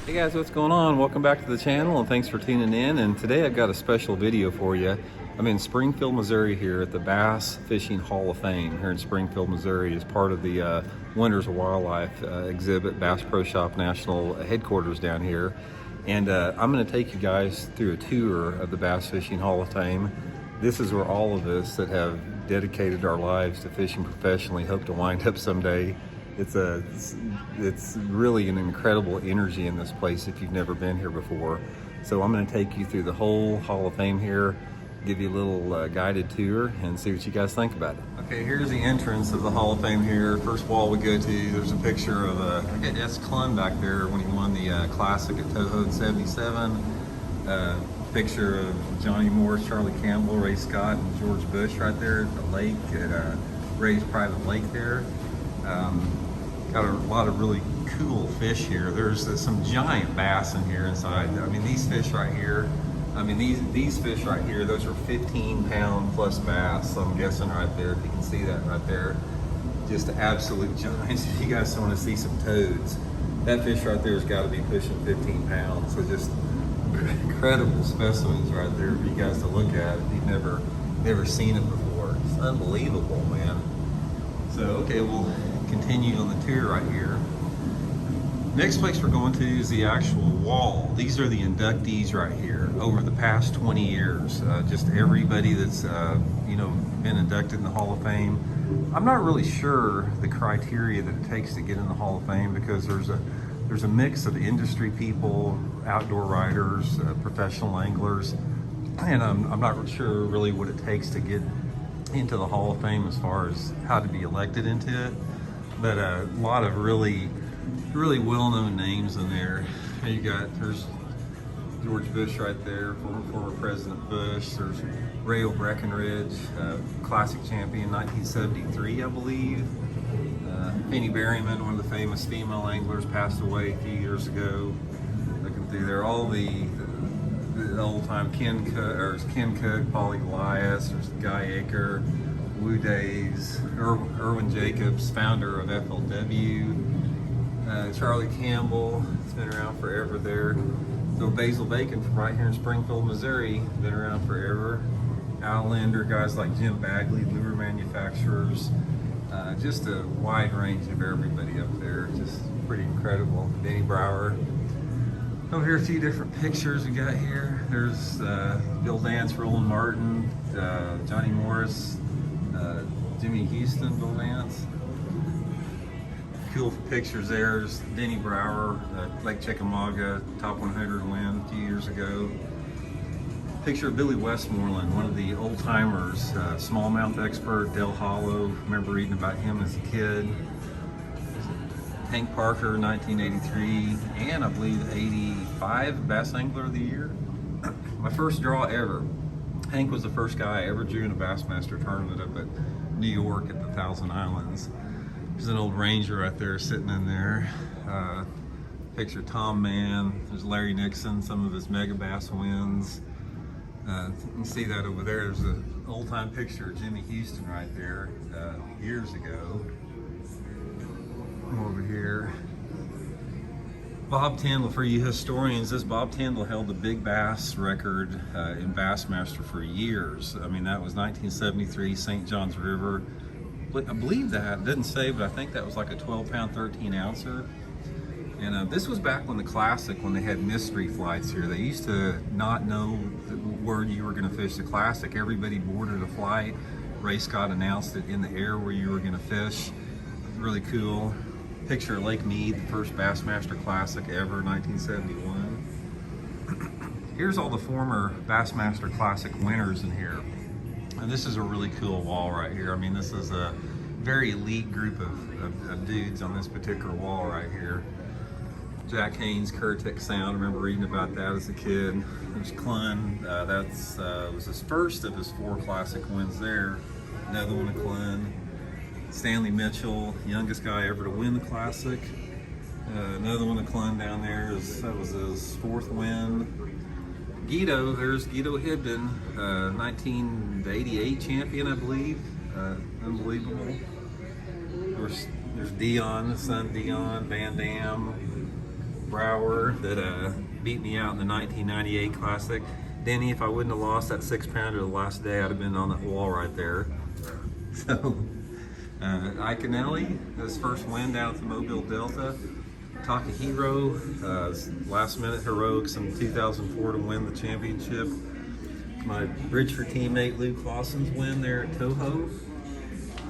Hey guys, what's going on? Welcome back to the channel and thanks for tuning in. And today I've got a special video for you. I'm in Springfield, Missouri here at the Bass Fishing Hall of Fame here in Springfield, Missouri as part of the Wonders of Wildlife exhibit, Bass Pro Shop National headquarters down here. And I'm going to take you guys through a tour of the Bass Fishing Hall of Fame. This is where all of us that have dedicated our lives to fishing professionally hope to wind up someday. It's really an incredible energy in this place if you've never been here before. So I'm going to take you through the whole Hall of Fame here, give you a little guided tour and see what you guys think about it. Okay, here's the entrance of the Hall of Fame here. First wall we go to, there's a picture of I guess Kline back there when he won the Classic at Toho in '77. Picture of Johnny Morris, Charlie Campbell, Ray Scott, and George Bush right there at the lake, at Ray's private lake there. Got a lot of really cool fish here. There's some giant bass in here inside. I mean, these fish right here, these fish right here, those are 15-pound plus bass. So I'm guessing right there, if you can see that right there, just absolute giants. If you guys want to see some toads, that fish right there has got to be pushing 15 pounds. So just incredible specimens right there for you guys to look at if you've never seen it before. It's unbelievable, man. So, okay, we'll continue on the tour right here. Next place we're going to is the actual wall. These are the inductees right here over the past 20 years. Just everybody that's been inducted in the Hall of Fame. I'm not really sure the criteria that it takes to get in the Hall of Fame because there's a mix of industry people, outdoor riders, professional anglers, and I'm not sure really what it takes to get into the Hall of Fame as far as how to be elected into it. But a lot of really well-known names in there. There's George Bush right there, former President Bush. There's Ray Breckenridge, classic champion, 1973, I believe. Penny Berryman, one of the famous female anglers, passed away a few years ago. Looking through there, all the old-time Ken Cook, Paulie Goliath, there's Guy Aker, Woo Days, Irwin Jacobs, founder of FLW, Charlie Campbell, it's been around forever there. So Basil Bacon from right here in Springfield, Missouri, been around forever. Outlander, guys like Jim Bagley, lure manufacturers, just a wide range of everybody up there, just pretty incredible. Denny Brower. Over here, a few different pictures we got here. There's Bill Dance, Roland Martin, Johnny Morris, Jimmy Houston, Bill Dance. Cool pictures there. There's Denny Brower, Lake Chickamauga, top 100 win a few years ago. Picture of Billy Westmoreland, one of the old timers, smallmouth expert, Del Hollow. Remember reading about him as a kid. Hank Parker, 1983, and I believe 85 Bass Angler of the Year. My first draw ever. Hank was the first guy I ever drew in a Bassmaster tournament up at New York at the Thousand Islands. There's an old Ranger right there sitting in there. Picture Tom Mann. There's Larry Nixon, some of his Mega Bass wins. You can see that over there. There's an old-time picture of Jimmy Houston right there years ago. Over here, Bob Tindall. For you historians, this Bob Tindall held the big bass record in Bassmaster for years. I mean, that was 1973 St. Johns River. I believe that, didn't say, but I think that was like a 12-pound, 13-ouncer. And this was back when the Classic, when they had mystery flights here. They used to not know where you were going to fish the Classic. Everybody boarded a flight. Ray Scott announced it in the air where you were going to fish. Really cool. Picture of Lake Mead, the first Bassmaster Classic ever, 1971. Here's all the former Bassmaster Classic winners in here. And this is a really cool wall right here. I mean, this is a very elite group of dudes on this particular wall right here. Jack Haynes, Currituck Sound, I remember reading about that as a kid. There's Kline, was his first of his 4 Classic wins there. Another one of Kline. Stanley Mitchell, youngest guy ever to win the Classic. Another one of Kline down there, that was his 4th win. Guido, there's Guido Hibden, 1988 champion, I believe. Unbelievable. There's Dion, his son Dion, Van Dam, Brower that beat me out in the 1998 Classic. Denny, if I wouldn't have lost that 6-pounder the last day, I'd have been on that wall right there. So, Iconelli, his first win down at the Mobile Delta. Takahiro, last minute heroics in 2004 to win the championship. My Bridgeford teammate Lou Clausen's win there at Toho.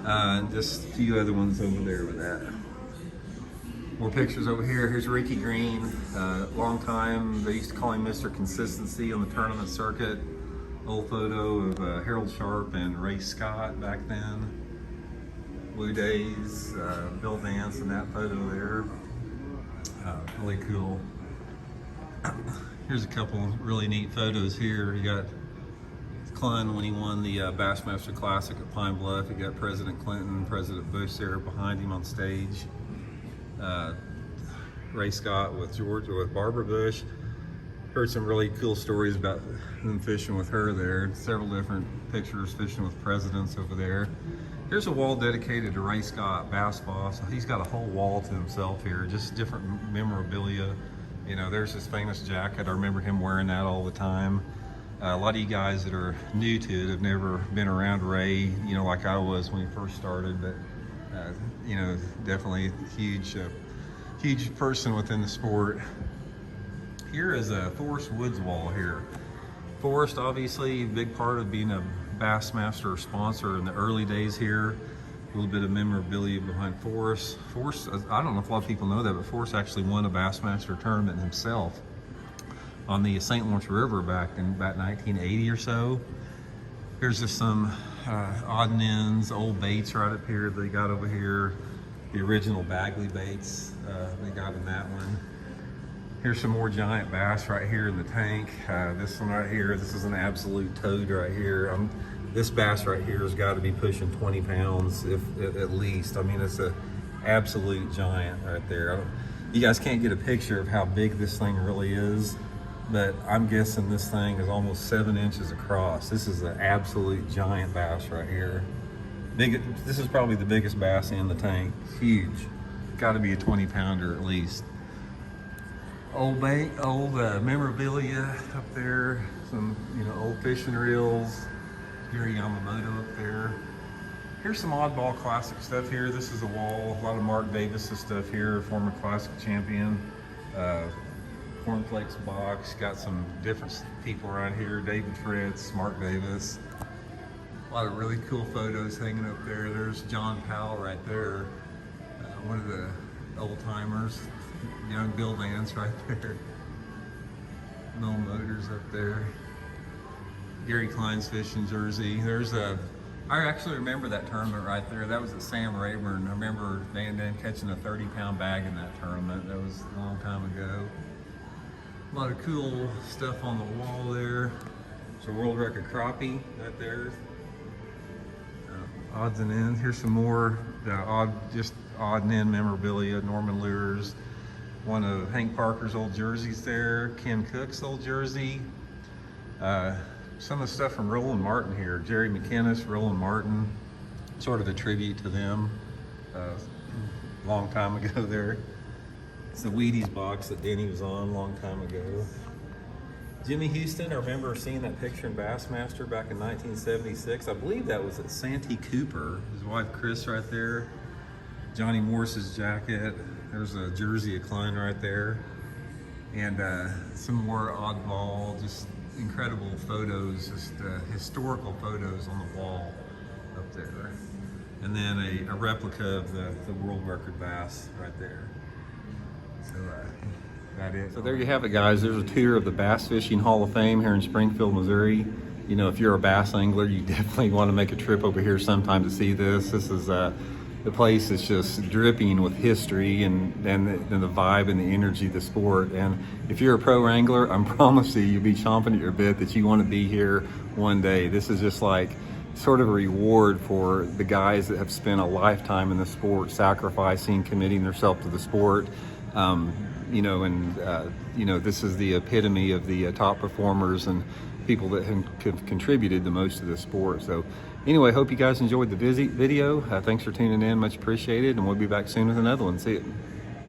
And just a few other ones over there with that. More pictures over here. Here's Ricky Green. Long time, they used to call him Mr. Consistency on the tournament circuit. Old photo of Harold Sharp and Ray Scott back then. Blue Days, Bill Vance in that photo there. Really cool. Here's a couple really neat photos here. You got Kline when he won the Bassmaster Classic at Pine Bluff. You got President Clinton, President Bush there behind him on stage. Ray Scott with Barbara Bush. Heard some really cool stories about them fishing with her there. Several different pictures fishing with presidents over there. Here's a wall dedicated to Ray Scott, Bass Boss. He's got a whole wall to himself here, just different memorabilia. You know, there's his famous jacket. I remember him wearing that all the time. A lot of you guys that are new to it have never been around Ray, you know, like I was when he first started, but you know, definitely huge person within the sport. Here is a Forrest Woods wall here. Forrest, obviously, a big part of being a Bassmaster sponsor in the early days here. A little bit of memorabilia behind Forrest. Forrest, I don't know if a lot of people know that, but Forrest actually won a Bassmaster tournament himself on the St. Lawrence River back in about 1980 or so. Here's just some odd and ends, old baits right up here they got over here. The original Bagley baits they got in that one. Here's some more giant bass right here in the tank. This one right here, this is an absolute toad right here. This bass right here has got to be pushing 20 pounds, if at least. I mean, it's an absolute giant right there. You guys can't get a picture of how big this thing really is, but I'm guessing this thing is almost 7 inches across. This is an absolute giant bass right here. This is probably the biggest bass in the tank. It's huge. Got to be a 20-pounder at least. Old memorabilia up there. Some, you know, old fishing reels. Gary Yamamoto up there. Here's some Oddball Classic stuff here. This is a wall. A lot of Mark Davis's stuff here. Former Classic champion. Cornflakes box. Got some different people around here. David Fritz, Mark Davis. A lot of really cool photos hanging up there. There's John Powell right there. One of the old timers. Young Bill Vance right there. Mill Motors up there. Gary Kline's fishing jersey. I actually remember that tournament right there. That was at Sam Rayburn. I remember Van Dam catching a 30-pound bag in that tournament. That was a long time ago. A lot of cool stuff on the wall there. It's a world record crappie right there. Odds and ends. Here's some more just odd and end memorabilia. Norman Lures. One of Hank Parker's old jerseys there. Ken Cook's old jersey. Some of the stuff from Roland Martin here. Jerry McInnes, Roland Martin. Sort of a tribute to them. Long time ago there. It's the Wheaties box that Denny was on a long time ago. Jimmy Houston, I remember seeing that picture in Bassmaster back in 1976. I believe that was at Santee Cooper. His wife Chris right there. Johnny Morris's jacket. There's a jersey of Kline right there. And some more Oddball, just incredible photos, just historical photos on the wall up there. And then a replica of the world record bass right there. So there you have it, guys. There's a tour of the Bass Fishing Hall of Fame here in Springfield, Missouri. You know, if you're a bass angler, you definitely want to make a trip over here sometime to see this. This is the place is just dripping with history and the vibe and the energy of the sport. And if you're a pro angler, I promise you'll be chomping at your bit that you want to be here one day. This is just like sort of a reward for the guys that have spent a lifetime in the sport, sacrificing, committing themselves to the sport. You know, this is the epitome of the top performers and people that have contributed the most to the sport. So anyway, hope you guys enjoyed the video. Thanks for tuning in, much appreciated, and we'll be back soon with another one. See you.